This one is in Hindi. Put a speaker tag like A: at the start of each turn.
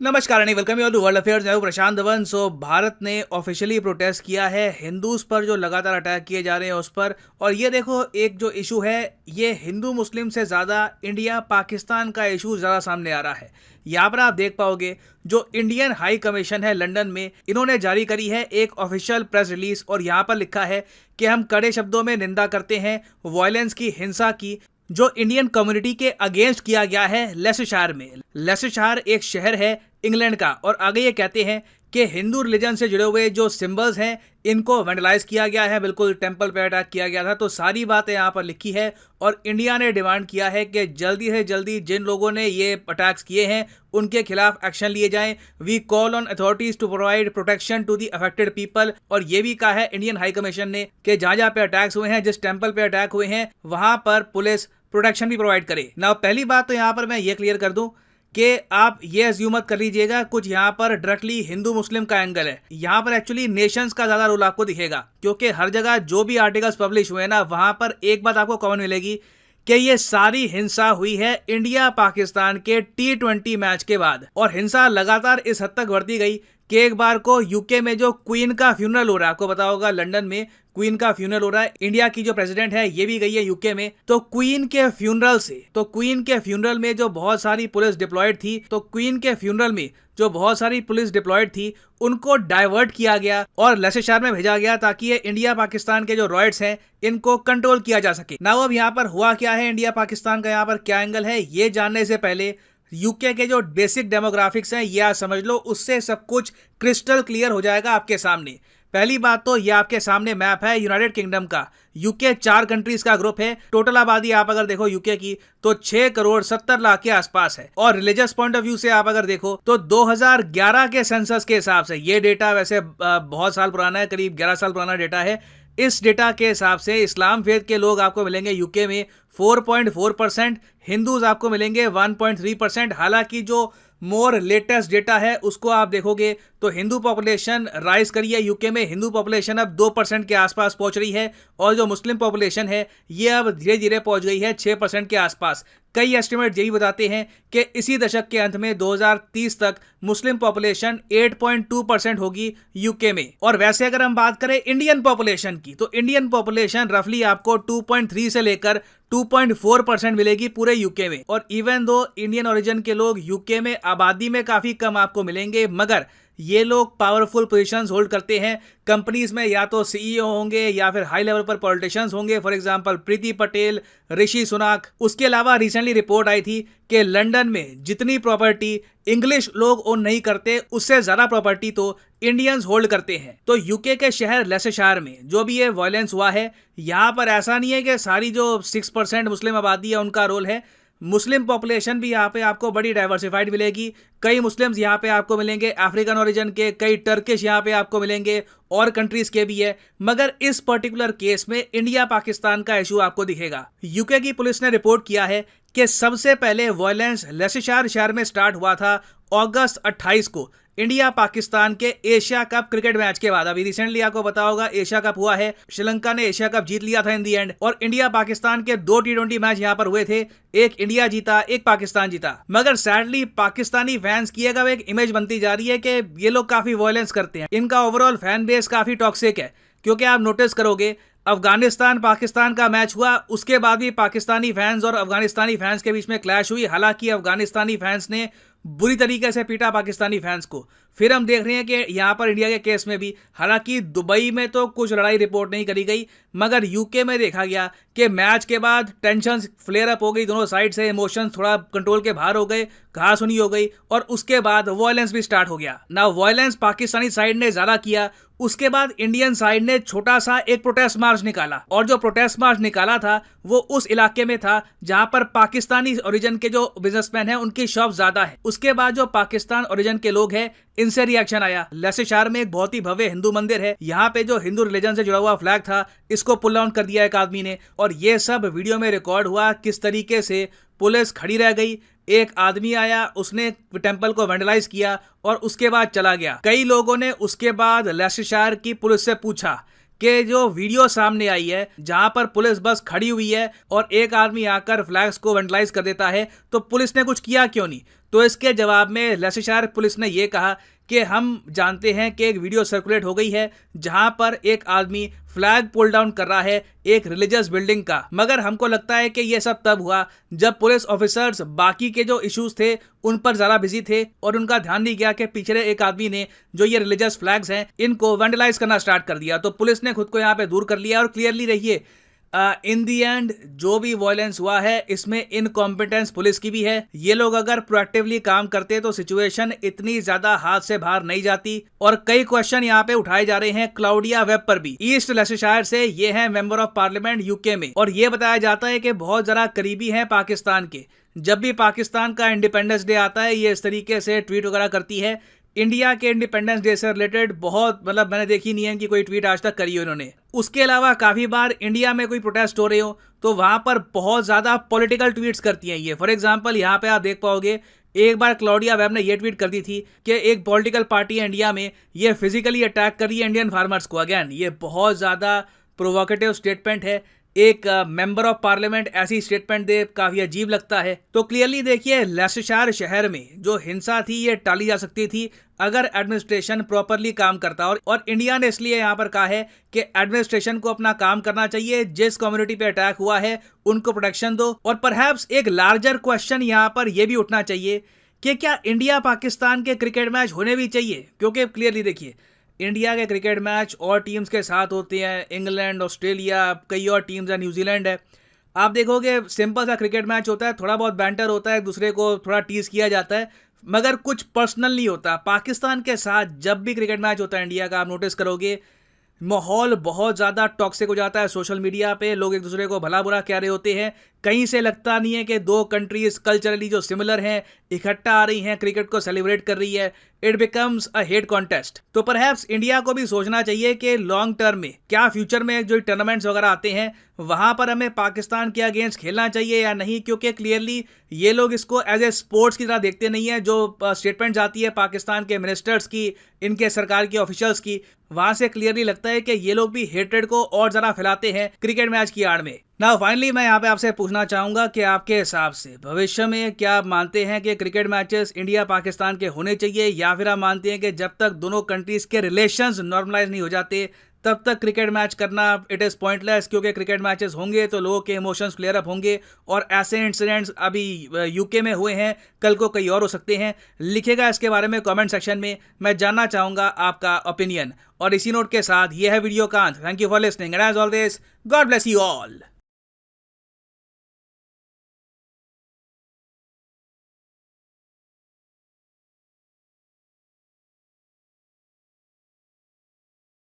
A: नमस्कार and welcome you to world affairs. मैं हूं प्रशांत धवन। भारत ने ऑफिशियली प्रोटेस्ट किया है हिंदूज पर जो लगातार अटैक किए जा रहे हैं उस पर। और ये देखो, एक जो इशू है ये हिंदू मुस्लिम से ज़्यादा इंडिया पाकिस्तान का इशू ज़्यादा सामने आ रहा है। यहाँ पर आप देख पाओगे जो इंडियन हाई कमीशन है लंदन में, इन्होंने जारी करी है एक ऑफिशियल प्रेस रिलीज और यहाँ पर लिखा है कि हम कड़े शब्दों में निंदा करते हैं वायलेंस की, हिंसा की जो इंडियन कम्युनिटी के अगेंस्ट किया गया है लेसेशायर में। लेसेशायर एक शहर है इंग्लैंड का। और आगे ये कहते हैं कि हिंदू रिलीजन से जुड़े हुए जो सिंबल्स हैं इनको वेंडलाइज किया गया है, बिल्कुल टेंपल पे अटैक किया गया था। तो सारी बातें यहाँ पर लिखी है और इंडिया ने डिमांड किया है कि जल्दी से जल्दी जिन लोगों ने ये अटैक्स किए हैं उनके खिलाफ एक्शन लिए जाएं। We call on authorities to provide protection to the affected people. और ये भी कहा है इंडियन हाई कमीशन ने कि जहां जहां पे अटैक्स हुए हैं, जिस टेंपल पे अटैक हुए हैं, वहां पर पुलिस प्रोटेक्शन भी प्रोवाइड करे ना। पहली बात तो यहाँ पर मैं ये क्लियर कर दूं कि आप ये अज्यूम मत कर लीजिएगा कुछ यहाँ पर डायरेक्टली हिंदू मुस्लिम का एंगल है। यहाँ पर एक्चुअली नेशंस का ज्यादा रोल आपको दिखेगा, क्योंकि हर जगह जो भी आर्टिकल्स पब्लिश हुए ना वहां पर एक बात आपको कॉमन मिलेगी कि ये सारी हिंसा हुई है इंडिया पाकिस्तान के T20 मैच के बाद। और हिंसा लगातार इस हद तक बढ़ती गई कि एक बार को यूके में जो क्वीन का फ्यूनरल हो रहा है, आपको पता होगा लंदन में क्वीन का फ्यूनरल हो रहा है, इंडिया की जो प्रेसिडेंट है ये भी गई है यूके में। तो क्वीन के फ्यूनरल में जो बहुत सारी पुलिस डिप्लॉयड थी उनको डाइवर्ट किया गया और लेसेशायर में भेजा गया ताकि ये इंडिया पाकिस्तान के जो रॉयट्स हैं इनको कंट्रोल किया जा सके। नाउ अब यहाँ पर हुआ क्या है, इंडिया पाकिस्तान का यहाँ पर क्या एंगल है, ये जानने से पहले यूके के जो बेसिक डेमोग्राफिक्स हैं ये आप समझ लो, उससे सब कुछ क्रिस्टल क्लियर हो जाएगा आपके सामने। पहली बात तो ये आपके सामने मैप है यूनाइटेड किंगडम का। यूके 4 कंट्रीज का ग्रुप है। टोटल आबादी आप अगर देखो यूके की तो 6 करोड़ 70 लाख के आसपास है। और रिलीजियस पॉइंट ऑफ व्यू से आप अगर देखो तो 2011 के सेंसस के हिसाब से, ये डेटा वैसे बहुत साल पुराना है, करीब 11 साल पुराना डेटा है। इस डेटा के हिसाब से इस्लाम फेथ के लोग आपको मिलेंगे यूके में 4.4%, हिंदूज आपको मिलेंगे 1.3%। हालांकि जो मोर लेटेस्ट डेटा है उसको आप देखोगे तो हिंदू पॉपुलेशन राइज करी है यूके में। हिंदू पॉपुलेशन अब 2% के आसपास पहुंच रही है और जो मुस्लिम पॉपुलेशन है ये अब धीरे धीरे पहुंच गई है 6% के आसपास। कई एस्टिमेट यही बताते हैं कि इसी दशक के अंत में 2030 तक मुस्लिम पॉपुलेशन 8.2% होगी यूके में। और वैसे अगर हम बात करें इंडियन पॉपुलेशन की तो इंडियन पॉपुलेशन रफली आपको 2.3 से लेकर 2.4% मिलेगी पूरे यूके में। और इवन दो इंडियन ओरिजिन के लोग यूके में आबादी में काफी कम आपको मिलेंगे, मगर ये लोग पावरफुल पोजीशंस होल्ड करते हैं कंपनीज में। या तो सीईओ होंगे या फिर हाई लेवल पर पॉलिटिशियंस होंगे, फॉर एग्जांपल प्रीति पटेल, ऋषि सुनाक। उसके अलावा रिसेंटली रिपोर्ट आई थी कि लंदन में जितनी प्रॉपर्टी इंग्लिश लोग ओन नहीं करते उससे ज्यादा प्रॉपर्टी तो इंडियंस होल्ड करते हैं। तो यूके के शहर लेसेशायर में जो भी ये वायलेंस हुआ है, यहाँ पर ऐसा नहीं है कि सारी जो 6% मुस्लिम आबादी है उनका रोल है। मुस्लिम पॉपुलेशन भी यहाँ पे आपको बड़ी डाइवर्सिफाइड मिलेगी। कई मुस्लिम्स यहाँ पे आपको मिलेंगे अफ्रीकन ओरिजिन के, कई टर्किश यहाँ पे आपको मिलेंगे और कंट्रीज के भी है। मगर इस पर्टिकुलर केस में इंडिया पाकिस्तान का इशू आपको दिखेगा। यूके की पुलिस ने रिपोर्ट किया है कि सबसे पहले वायलेंस लेसेशायर शहर में स्टार्ट हुआ था अगस्त 28 को इंडिया पाकिस्तान के एशिया कप क्रिकेट मैच के बाद। अभी रिसेंटली आपको पता होगा एशिया कप हुआ है, श्रीलंका ने एशिया कप जीत लिया था इन दी एंड। और इंडिया पाकिस्तान के 2 T20 मैच यहाँ पर हुए थे, एक इंडिया जीता, एक पाकिस्तान जीता। मगर सैडली पाकिस्तानी फैंस की अगर एक इमेज बनती जा रही है कि ये लोग काफी वायलेंस करते हैं, इनका ओवरऑल फैन बेस काफी टॉक्सिक है। क्योंकि आप नोटिस करोगे अफगानिस्तान पाकिस्तान का मैच हुआ, उसके बाद भी पाकिस्तानी फैंस और अफगानिस्तानी फैंस के बीच में क्लैश हुई। हालांकि अफगानिस्तानी फैंस ने बुरी तरीके से पीटा पाकिस्तानी फैंस को। फिर हम देख रहे हैं कि यहाँ पर इंडिया के केस में भी, हालांकि दुबई में तो कुछ लड़ाई रिपोर्ट नहीं करी गई, मगर यूके में देखा गया कि मैच के बाद टेंशन फ्लेयर अप हो गई दोनों साइड से, इमोशंस थोड़ा कंट्रोल के बाहर हो गए, कहासुनी हो गई और उसके बाद वायलेंस भी स्टार्ट हो गया ना। वायलेंस पाकिस्तानी साइड ने ज्यादा किया। उसके बाद इंडियन साइड ने छोटा सा एक प्रोटेस्ट मार्च निकाला और जो प्रोटेस्ट मार्च निकाला था वो उस इलाके में था जहां पर पाकिस्तानी ओरिजिन के जो बिजनेसमैन हैं उनकी शॉप ज्यादा है। उसके बाद जो पाकिस्तान ओरिजिन के लोग हैं इनसे रिएक्शन आया। लेसेशायर में एक बहुत ही भव्य हिंदू मंदिर है, यहाँ पे जो हिंदू रिलीजन से जुड़ा हुआ फ्लैग था इसको पुल डाउन कर दिया एक आदमी ने। और ये सब वीडियो में रिकॉर्ड हुआ किस तरीके से पुलिस खड़ी रह गई, एक आदमी आया, उसने टेंपल को वेंडलाइज किया और उसके बाद चला गया। कई लोगों ने उसके बाद लेसेशायर की पुलिस से पूछा कि जो वीडियो सामने आई है जहां पर पुलिस बस खड़ी हुई है और एक आदमी आकर फ्लैग्स को वेंडलाइज कर देता है, तो पुलिस ने कुछ किया क्यों नहीं? तो इसके जवाब में लैसेशायर पुलिस ने यह कहा कि हम जानते हैं कि एक वीडियो सर्कुलेट हो गई है जहां पर एक आदमी फ्लैग पुल डाउन कर रहा है एक रिलीजियस बिल्डिंग का, मगर हमको लगता है कि यह सब तब हुआ जब पुलिस ऑफिसर्स बाकी के जो इश्यूज थे उन पर ज़्यादा बिजी थे और उनका ध्यान नहीं गया कि पिछले एक आदमी ने जो ये रिलीजियस फ्लैग्स हैं इनको वेंडलाइज करना स्टार्ट कर दिया। तो पुलिस ने खुद को यहाँ पे दूर कर लिया। और क्लियरली रहिए, इन दी एंड जो भी वायलेंस हुआ है इसमें इनकॉम्पिटेंस पुलिस की भी है। ये लोग अगर प्रोएक्टिवली काम करते तो सिचुएशन इतनी ज्यादा हाथ से बाहर नहीं जाती। और कई क्वेश्चन यहाँ पे उठाए जा रहे हैं क्लाउडिया वेब पर भी। ईस्ट लैसेशायर से ये है मेंबर ऑफ पार्लियामेंट यूके में, और ये बताया जाता है कि बहुत जरा करीबी है पाकिस्तान के। जब भी पाकिस्तान का इंडिपेंडेंस डे आता है ये इस तरीके से ट्वीट वगैरह करती है। इंडिया के इंडिपेंडेंस डे से रिलेटेड बहुत मैंने देखी नहीं है कि कोई ट्वीट आज तक करी हो इन्होंने। उसके अलावा काफी बार इंडिया में कोई प्रोटेस्ट हो रहे हो तो वहां पर बहुत ज्यादा पॉलिटिकल ट्वीट्स करती हैं ये। फॉर एग्जांपल यहाँ पे आप देख पाओगे एक बार क्लाउडिया वेब ने ये ट्वीट कर दी थी कि एक पॉलिटिकल पार्टी है इंडिया में, ये फिजिकली अटैक कर रही है इंडियन फार्मर्स को। अगेन ये बहुत ज्यादा प्रोवोकेटिव स्टेटमेंट है। एक मेंबर ऑफ पार्लियामेंट ऐसी स्टेटमेंट दे, काफी अजीब लगता है। तो क्लियरली देखिए, लैसेशायर शहर में जो हिंसा थी ये टाली जा सकती थी अगर एडमिनिस्ट्रेशन प्रॉपरली काम करता। और इंडिया ने इसलिए यहाँ पर कहा है कि एडमिनिस्ट्रेशन को अपना काम करना चाहिए, जिस कम्युनिटी पे अटैक हुआ है उनको प्रोटेक्शन दो। और परहैप्स एक लार्जर क्वेश्चन यहाँ पर यह भी उठना चाहिए कि क्या इंडिया पाकिस्तान के क्रिकेट मैच होने भी चाहिए? क्योंकि क्लियरली देखिए, इंडिया के क्रिकेट मैच और टीम्स के साथ होते हैं, इंग्लैंड, ऑस्ट्रेलिया, कई और टीम्स है, न्यूजीलैंड है। आप देखोगे सिंपल सा क्रिकेट मैच होता है, थोड़ा बहुत बैंटर होता है, एक दूसरे को थोड़ा टीज किया जाता है, मगर कुछ पर्सनल नहीं होता। पाकिस्तान के साथ जब भी क्रिकेट मैच होता है इंडिया का, आप नोटिस करोगे माहौल बहुत ज़्यादा टॉक्सिक हो जाता है। सोशल मीडिया पे लोग एक दूसरे को भला बुरा कह रहे होते हैं। कहीं से लगता नहीं है कि दो कंट्रीज कल्चरली जो सिमिलर हैं इकट्ठा आ रही हैं, क्रिकेट को सेलिब्रेट कर रही है। It becomes a hate contest. तो परहैप्स इंडिया को भी सोचना चाहिए कि लॉन्ग टर्म में क्या फ्यूचर में जो टूर्नामेंट्स वगैरह आते हैं वहां पर हमें पाकिस्तान के अगेंस्ट खेलना चाहिए या नहीं, क्योंकि क्लियरली ये लोग इसको एज ए स्पोर्ट्स की तरह देखते नहीं है। जो स्टेटमेंट आती है पाकिस्तान के मिनिस्टर्स की, इनके सरकार के ऑफिशियल्स की, वहां से क्लियरली लगता है कि ये लोग भी हेट्रेड को और ज्यादा फैलाते हैं क्रिकेट मैच की आड़ में। नाउ फाइनली मैं यहाँ पे आपसे पूछना चाहूंगा कि आपके हिसाब से भविष्य में क्या आप मानते हैं कि क्रिकेट मैचेस इंडिया पाकिस्तान के होने चाहिए, या फिर आप मानते हैं कि जब तक दोनों कंट्रीज के रिलेशंस नॉर्मलाइज नहीं हो जाते तब तक क्रिकेट मैच करना इट इज़ पॉइंटलेस? क्योंकि क्रिकेट मैचेस होंगे तो लोगों के इमोशंस क्लियर अप होंगे, और ऐसे इंसिडेंट्स अभी यूके में हुए हैं, कल को कई और हो सकते हैं। लिखेगा इसके बारे में कमेंट सेक्शन में, मैं जानना चाहूँगा आपका ओपिनियन। और इसी नोट के साथ ये है वीडियो का अंत। Thank you for listening and as always God bless you all.